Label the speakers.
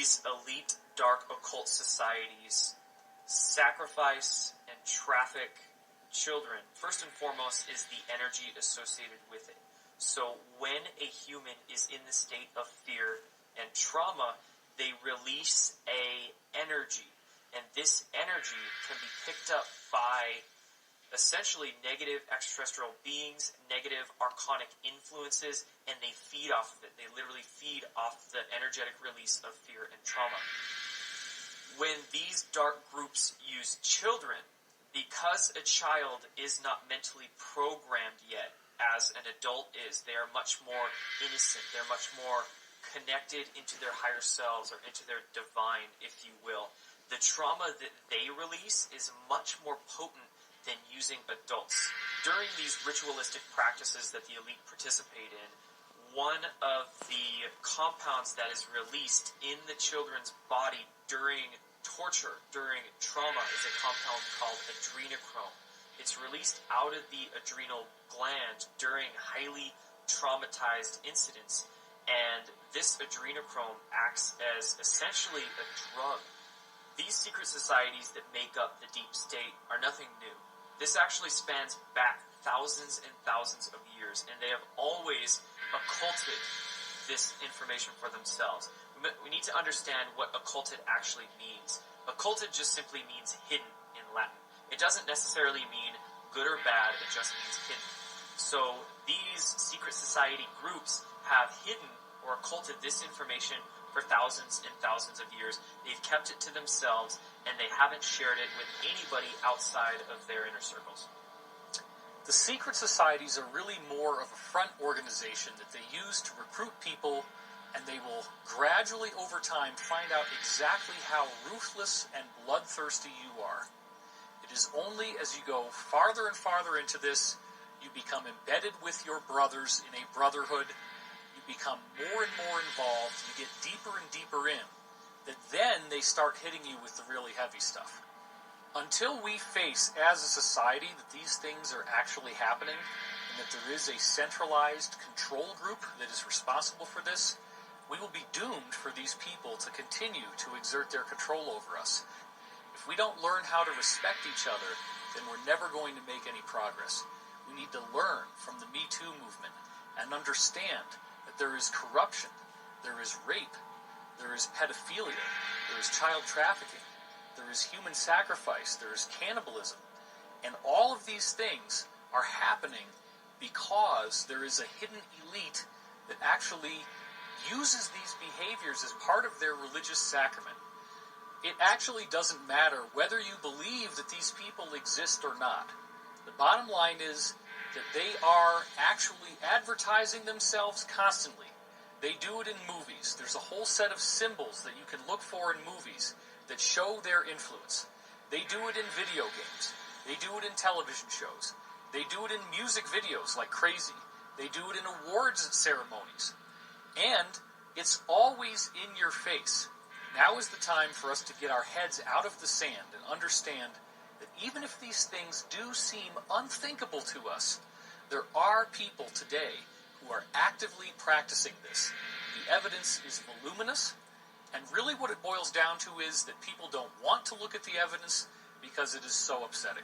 Speaker 1: these elite dark occult societies sacrifice and traffic children, first and foremost, is the energy associated with it. So when a human is in the state of fear and trauma, they release a energy. And this energy can be picked up by essentially negative extraterrestrial beings, negative archonic influences, and they feed off of it. They literally feed off the energetic release of fear and trauma. When these dark groups use children, because a child is not mentally programmed yet as an adult is, they are much more innocent, they're much more connected into their higher selves or into their divine, if you will. The trauma that they release is much more potent than using adults. During these ritualistic practices that the elite participate in, one of the compounds that is released in the children's body during torture, during trauma, is a compound called adrenochrome. It's released out of the adrenal gland during highly traumatized incidents, and this adrenochrome acts as essentially a drug. These secret societies that make up the deep state are nothing new. This actually spans back thousands and thousands of years, and they have always occulted this information for themselves. We need to understand what occulted actually means. Occulted just simply means hidden in Latin. It doesn't necessarily mean good or bad, it just means hidden. So these secret society groups have hidden or occulted this information for thousands and thousands of years. They've kept it to themselves, and they haven't shared it with anybody outside of their inner circles.
Speaker 2: The secret societies are really more of a front organization that they use to recruit people, and they will gradually over time find out exactly how ruthless and bloodthirsty you are. It is only as you go farther and farther into this, you become embedded with your brothers in a brotherhood, you become more and more involved, you get deeper and deeper in, that then they start hitting you with the really heavy stuff. Until we face as a society that these things are actually happening, and that there is a centralized control group that is responsible for this, we will be doomed for these people to continue to exert their control over us. If we don't learn how to respect each other, then we're never going to make any progress. We need to learn from the Me Too movement and understand that there is corruption, there is rape, there is pedophilia, there is child trafficking, there is human sacrifice, there is cannibalism, and all of these things are happening because there is a hidden elite that actually uses these behaviors as part of their religious sacrament. It actually doesn't matter whether you believe that these people exist or not. The bottom line is that they are actually advertising themselves constantly. They do it in movies. There's a whole set of symbols that you can look for in movies that show their influence. They do it in video games. They do it in television shows. They do it in music videos like crazy. They do it in awards ceremonies. And it's always in your face. Now is the time for us to get our heads out of the sand and understand that even if these things do seem unthinkable to us, there are people today who are actively practicing this. The evidence is voluminous, and really what it boils down to is that people don't want to look at the evidence because it is so upsetting.